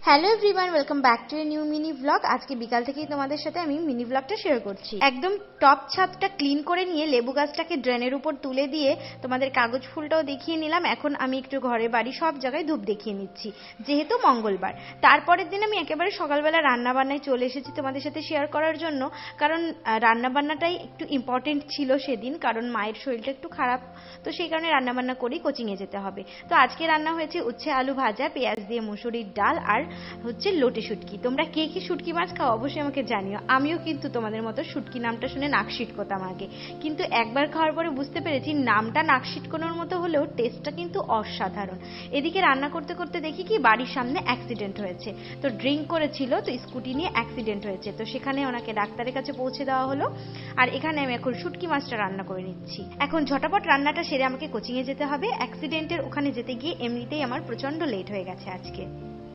Hello everyone, welcome back to a new mini blog. আজকে বিকাল থেকেই তোমাদের সাথে আমি মিনি ব্লগটা শেয়ার করছি। একদম টপ ছাদটা ক্লিন করে নিয়ে লেবু গাছটাকে ড্রেনের উপর তুলে দিয়ে তোমাদের কাগজ ফুলটাও দেখিয়ে নিলাম। এখন আমি একটু ঘরে বাড়ি সব জায়গায় ধূপ দেখিয়ে নিচ্ছি, যেহেতু মঙ্গলবার। তারপরের দিন আমি একেবারে সকালবেলা রান্না বান্নায় চলে এসেছি তোমাদের সাথে শেয়ার করার জন্য, কারণ রান্না বান্নাটাই একটু ইম্পর্টেন্ট ছিল সেদিন, কারণ মায়ের শরীরটা একটু খারাপ, তো সেই কারণে রান্না বান্না করেই কোচিংয়ে যেতে হবে। তো আজকে রান্না হয়েছে উচ্ছে আলু ভাজা, পেঁয়াজ দিয়ে মুসুরির ডাল, আর হচ্ছে লোটে শুটকি। তোমরা কে কি শুটকি মাছ খাও অবশ্যই আমাকে জানিও। আমিও কিন্তু তোমাদের মতো শুটকি নামটা শুনে নাক সিটকোতাম আগে, কিন্তু একবার খাওয়ার পরে বুঝতে পেরেছি নামটা নাক সিটকোনোর মতো হলেও টেস্টটা কিন্তু অসাধারণ। এদিকে রান্না করতে করতে দেখি কি বাড়ির সামনে অ্যাক্সিডেন্ট হয়েছে। তো ড্রিঙ্ক করেছিল, তো স্কুটি নিয়ে অ্যাক্সিডেন্ট হয়েছে, তো সেখানে ওনাকে ডাক্তারের কাছে পৌঁছে দেওয়া হলো। আর এখানে আমি এখন শুটকি মাছটা রান্না করে নিচ্ছি। এখন ঝটাপট রান্নাটা সেরে আমাকে কোচিংয়ে যেতে হবে। অ্যাক্সিডেন্টের ওখানে যেতে গিয়ে এমনিতেই আমার প্রচন্ড লেট হয়ে গেছে আজকে।